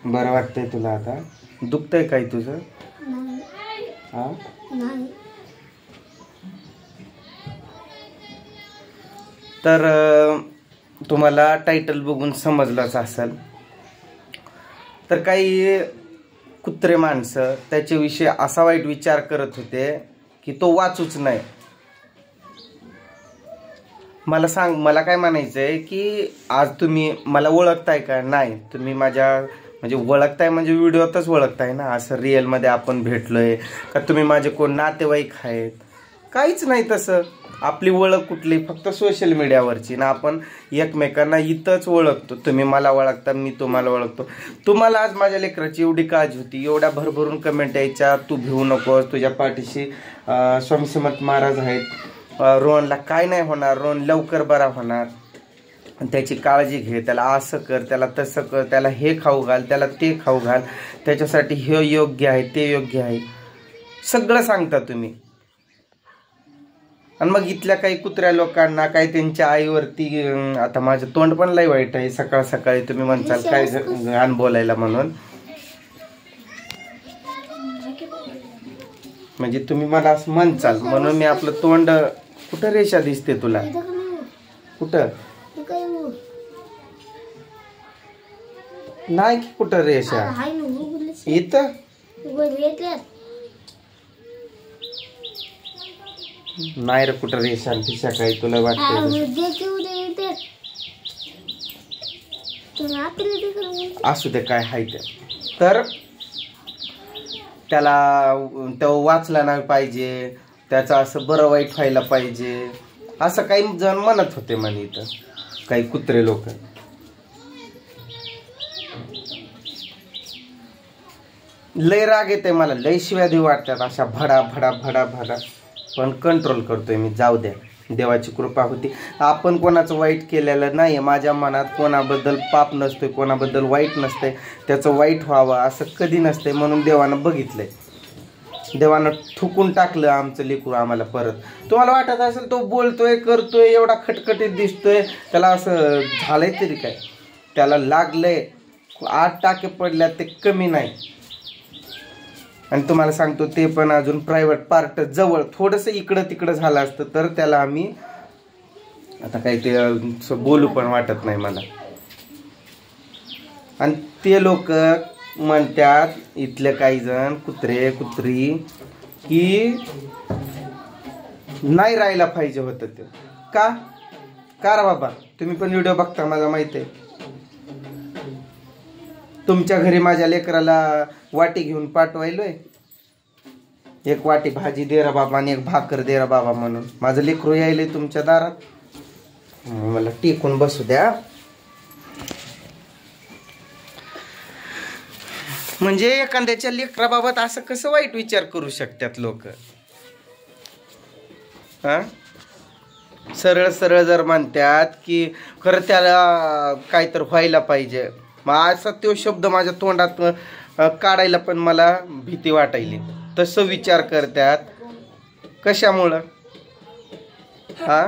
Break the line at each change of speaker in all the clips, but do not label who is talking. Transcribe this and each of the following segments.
बरं वाटतंय तुला आता? दुखतंय काय तुझं? हा तर तुम्हाला टायटल बघून समजलंच असेल. तर काही कुत्रे माणसं त्याच्याविषयी असा वाईट विचार करत होते की तो वाचूच नाही. मला काय म्हणायचंय की आज तुम्ही मला ओळखताय का? नाही. तुम्ही माझ्या म्हणजे ओळखताय म्हणजे व्हिडिओतच ओळखताय ना. असं रिअलमध्ये आपण भेटलोय का? तुम्ही माझे कोण नातेवाईक आहेत? काहीच नाही तसं. आपली ओळख कुठली? फक्त सोशल मीडियावरची ना. आपण एकमेकांना इथंच ओळखतो. तुम्ही मला ओळखता, मी तुम्हाला ओळखतो. तुम्हाला आज माझ्या लेकराची एवढी काळजी होती, एवढ्या भरभरून कमेंट यायच्या, तू भिवू नकोस, तुझ्या पाठीशी स्वामी समर्थ महाराज आहेत, रोहनला काय नाही होणार, रोहन लवकर बरा होणार, त्याची काळजी घे, त्याला असं कर, त्याला तसं कर, त्याला हे खाऊ घाल, त्याला ते खाऊ घाल, त्याच्यासाठी हे योग्य आहे, ते योग्य आहे, सगळं सांगता तुम्ही. आणि मग इथल्या काही कुत्र्या लोकांना काही त्यांच्या आईवरती, आता माझं तोंड पण लय वाईट आहे, सकाळ सकाळी तुम्ही म्हणताल काय घाण बोलायला म्हणून. म्हणजे तुम्ही मला असं म्हणचाल म्हणून मी आपलं तोंड. कुठं रेषा दिसते तुला? कुठं नाही की कुठं रेषा? इथं नाही रे कुठं रेषा फिशा काही तुला वाटतं? असू दे काय हाय ते. तर त्याला तो वाचला नाही पाहिजे, त्याचं असं बरं वाईट व्हायला पाहिजे, असं काही जण म्हणत होते म्हणे इथं काही कुत्रे लोक. लय राग येते मला, लय शिव्या देऊ वाटतात अशा भडा भडा भडा भडा. पण कंट्रोल करतोय मी. जाऊ द्या, देवाची कृपा होती. आपण कोणाचं वाईट केलेलं नाही. माझ्या मनात कोणाबद्दल पाप नसतंय, कोणाबद्दल वाईट नसतंय, त्याचं वाईट व्हावं असं कधी नसतंय. म्हणून देवानं बघितलंय, देवानं ठुकून टाकलं आमचं लेकरू आम्हाला परत. तुम्हाला वाटत असेल तो बोलतोय करतोय एवढा खटखटीत दिसतोय, त्याला असं झालंय तरी काय? त्याला लागलंय 8 टाके पडल्यात, ते कमी नाही. आणि तुम्हाला सांगतो ते पण अजून प्रायव्हेट पार्ट जवळ, थोडंसं इकडं तिकडं झालं असतं तर त्याला आम्ही आता काही ते बोलू पण वाटत नाही मला. आणि ते लोक म्हणतात इथले काही जण कुत्रे कुत्री की नाही राहायला पाहिजे होतं ते. का रे बाबा? तुम्ही पण व्हिडिओ बघता, मला माहिती आहे. तुमच्या घरी माझ्या लेकराला वाटी घेऊन पाठवायलोय, एक वाटी भाजी दे रा बाबा आणि एक भाकर दे रा बाबा म्हणून. माझं लेकरू यायलंय तुमच्या दारात, मला टिकून बसू द्या. म्हणजे एखाद्याच्या लेकराबाबत असं कसं वाईट विचार करू शकतात लोक? हा, सरळ सरळ जर म्हणतात की खरं त्याला काय तर व्हायला पाहिजे, मग असा तो शब्द माझ्या तोंडात काढायला पण मला भीती वाटायली. तसं विचार करतात कशामुळं? हा,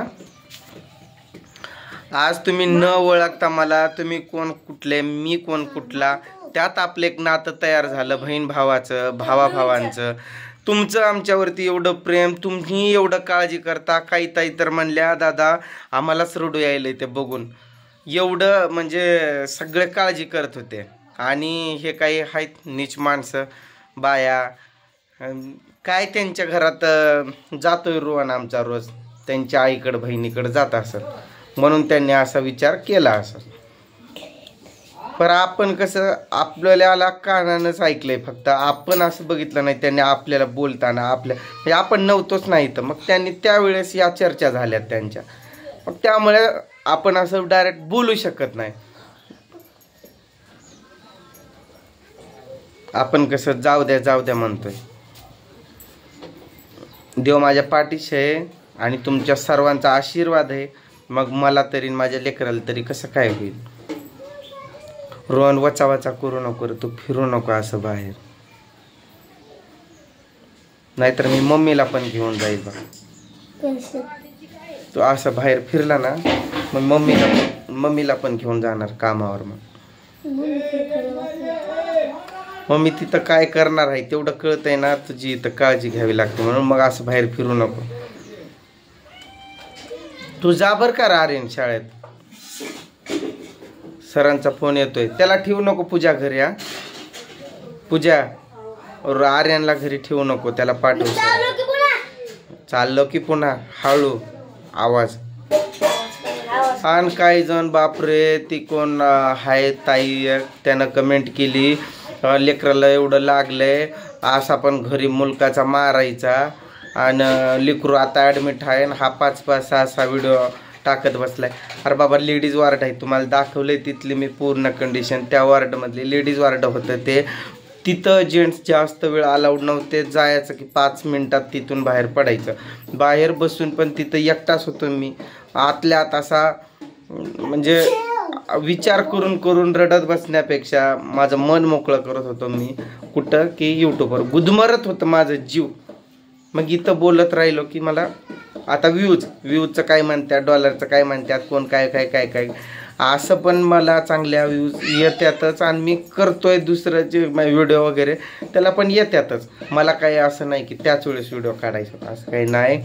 आज तुम्ही न ओळखता मला, तुम्ही कोण कुठले, मी कोण कुठला, त्यात आपलं एक नातं तयार झालं, बहीण भावाचं, भावाभावांचं. तुमचं आमच्यावरती एवढं प्रेम, तुम्ही एवढं काळजी करता. काही ताई तर म्हणल्या दादा आम्हालाच रडू यायलंय ते बघून, एवढं म्हणजे सगळे काळजी करत होते. आणि हे काही आहेत नीच माणसं, बाया, काय त्यांच्या घरात जातोय रोहन आमचा रोज, त्यांच्या आईकडं बहिणीकडं जात असत म्हणून त्यांनी असा विचार केला असं. पण आपण कसं आपल्याला कानानंच ऐकलंय, फक्त आपण असं बघितलं नाही. त्यांनी आपल्याला बोलताना म्हणजे आपण नव्हतोच नाही तर मग त्यांनी त्यावेळेस या चर्चा झाल्यात त्यांच्या, मग त्यामुळे आपण असं डायरेक्ट बोलू शकत नाही. आपण कसं जाऊ द्या म्हणतोय. देव माझ्या पाठीशी आहे आणि तुमच्या सर्वांचा आशीर्वाद आहे. मग मला तरी माझ्या लेकराला तरी कसं काय होईल? रोहन वचा वचा करू नको रे, तू फिरू नको असं बाहेर, नाहीतर मी मम्मीला पण घेऊन जाईल बघ. तू असं बाहेर फिरला ना मग मम्मीला पण घेऊन जाणार कामावर. मग मग मी तिथं काय करणार आहे तेवढं कळतंय ना, तुझी इथं काळजी घ्यावी लागते, म्हणून मग असं बाहेर फिरू नको. तू जा बर का आर्यन शाळेत. सरांचा फोन येतोय, त्याला ठेवू नको पूजा घरी. हा पूजा, आर्यनला घरी ठेवू नको, त्याला पाठव. चाललो की पुन्हा हळू आवाज. आणि काही जण बापरे, ती कोण हाय ताई, त्यानं कमेंट केली लेकराला एवढं लागलंय, असा पण घरी मुलकाचा मारायचा, आणि लेकरू आता ॲडमिट आहे, आणि हा 5-5, 6-6 व्हिडिओ टाकत बसलाय. अरे बाबा, लेडीज वॉर्ड आहे, तुम्हाला दाखवलंय तिथली मी पूर्ण कंडिशन. त्या वॉर्डमधली लेडीज वॉर्ड होतं ते. तिथं जेंट्स जास्त वेळ अलाउड नव्हते, जायचं की 5 मिनिटात तिथून बाहेर पडायचं. बाहेर बसून पण तिथं एकटाच होतो मी, आतल्या आत असा, म्हणजे विचार करून करून रडत बसण्यापेक्षा माझं मन मोकळं करत होतो मी. कुठं की यूट्यूबवर गुदमरत होतं माझं जीव. मग इथं बोलत राहिलो की मला आता व्ह्यूजचं काय म्हणतात, डॉलरचं काय म्हणतात, कोण काय काय काय काय, असं पण मला चांगल्या व्ह्यूज येतातच, आणि मी करतोय दुसऱ्याचे व्हिडिओ वगैरे त्याला पण येतातच. मला काही असं नाही की त्याच वेळेस व्हिडिओ काढायचं, असं काही नाही.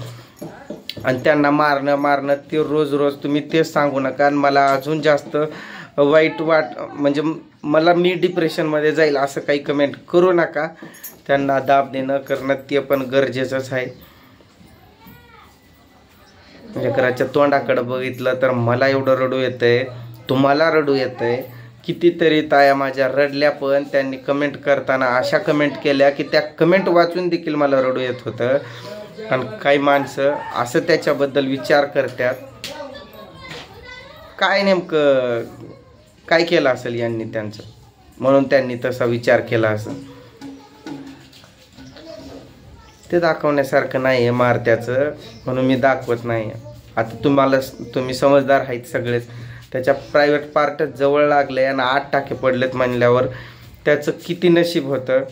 आणि त्यांना मारणं ते रोज तुम्ही तेच सांगू नका, आणि मला अजून जास्त वाईट म्हणजे मी डिप्रेशनमध्ये जाईल असं काही कमेंट करू नका. त्यांना दाब देणं करणं ते पण गरजेचंच आहे. लेकराच्या तोंडाकडं बघितलं तर मला एवढं रडू येतंय, तुम्हाला रडू येतंय. कितीतरी ताया माझ्या रडल्या, पण त्यांनी कमेंट करताना अशा कमेंट केल्या की त्या कमेंट वाचून देखील मला रडू येत होतं. आणि काही माणसं असं त्याच्याबद्दल विचार करतात, काय नेमकं काय केलं असेल यांनी त्यांचं, म्हणून त्यांनी तसा विचार केला असेल. ते दाखवण्यासारखं नाही आहे मारत्याचं, म्हणून मी दाखवत नाही. आता तुम्ही समजदार आहेत सगळेच. त्याच्या प्रायव्हेट पार्ट जवळ लागले आणि 8 टाके पडलेत म्हणल्यावर त्याचं किती नशीब होतं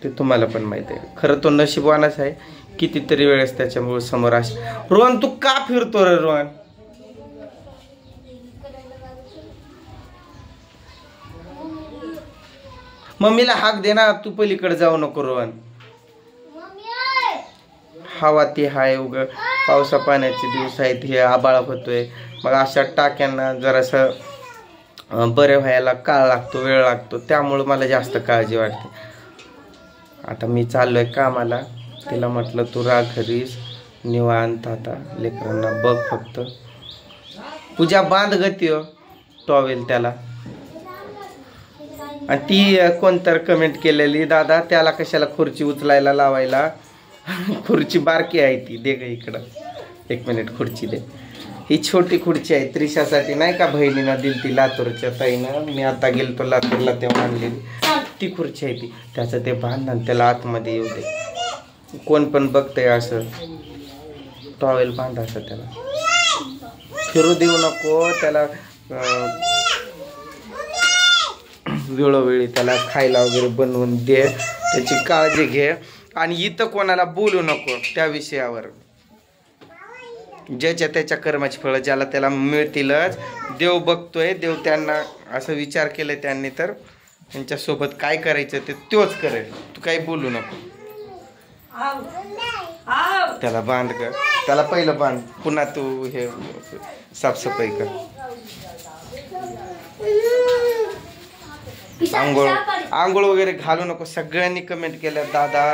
ते तुम्हाला पण माहीत आहे. खरं तो नशीबवानच आहे. कितीतरी वेळेस त्याच्यामुळे समोर असे. रोहन, तू का फिरतो रे रोहन? मम्मीला हाक दे ना, तू पलीकडे जाऊ नको रोहन. हवा ती हाय, उग पावसा पाण्याचे दिवस आहेत, हे आबाळ होतोय, मग अशा टाक्यांना जरासं बरे व्हायला काळ लागतो, वेळ लागतो, त्यामुळं मला जास्त काळजी वाटते. आता मी चाललोय कामाला. तिला म्हटलं तू राह घरीच निवांत, आता लेकरांना बघ फक्त. पूजा बांध गती टॉवेल त्याला. आणि ती कोणतर कमेंट केलेली, दादा त्याला कशाला खुर्ची उचलायला लावायला, खुर्ची बारकी आहे ती, दे ग इकडं 1 मिनिट खुर्ची दे. ही छोटी खुर्ची आहे त्रिशासाठी, नाही का बहिणीनं दिली ती लातूरच्या ताईनं. मी आता गेलतो लातूरला तेव्हा आणलेली ती खुर्ची आहे ती. त्याचं ते बांधण त्याला आतमध्ये येऊ दे. कोण पण बघतंय असं, टॉवेल बांधायचं त्याला, फिरू देऊ नको त्याला. वेळोवेळी त्याला खायला वगैरे बनवून दे, त्याची काळजी घे. आणि इथं कोणाला बोलू नको त्या विषयावर. ज्याच्या त्याच्या कर्माची फळं ज्याला त्याला मिळतीलच. देव बघतोय, देव त्यांना असं विचार केलं त्यांनी, तर त्यांच्यासोबत काय करायचं ते तोच करेल. तू काही बोलू नको. त्याला बांध कर, त्याला पहिलं बांध, पुन्हा तू हे साफसफाई कर. आंघोळ वगैरे घालू नको. सगळ्यांनी कमेंट केल्या, दादा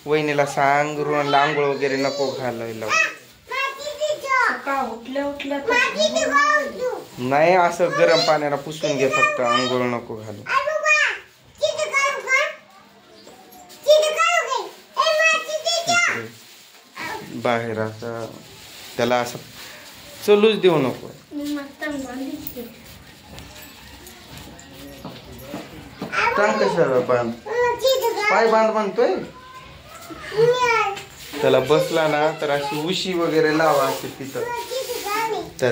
वहिनीला सांग रोहनला आंघोळ वगैरे नको घालायला. नाही, असं गरम पाण्याला पुसून घे फक्त, आंघोळ नको घालू. बाहेर असं त्याला असं चलूच देऊ नको. कशाला बांध, पाय बांध म्हणतोय. त्याला बसला ना तर अशी उशी वगैरे लावा अशी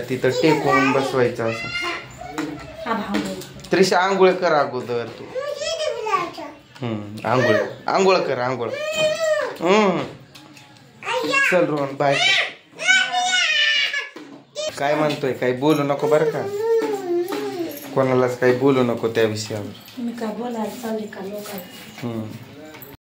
तिथं टेकून बसवायचं असं. त्रिशा आंघोळ कर अगोदर तू. आंघोळ कर आंघोळ. चल रोहन बाय. काय म्हणतोय, काही बोलू नको बरं का. कोणालाच काही बोलू नको त्या विषयावर.
मी काय बोलायला चालले का लोकांना?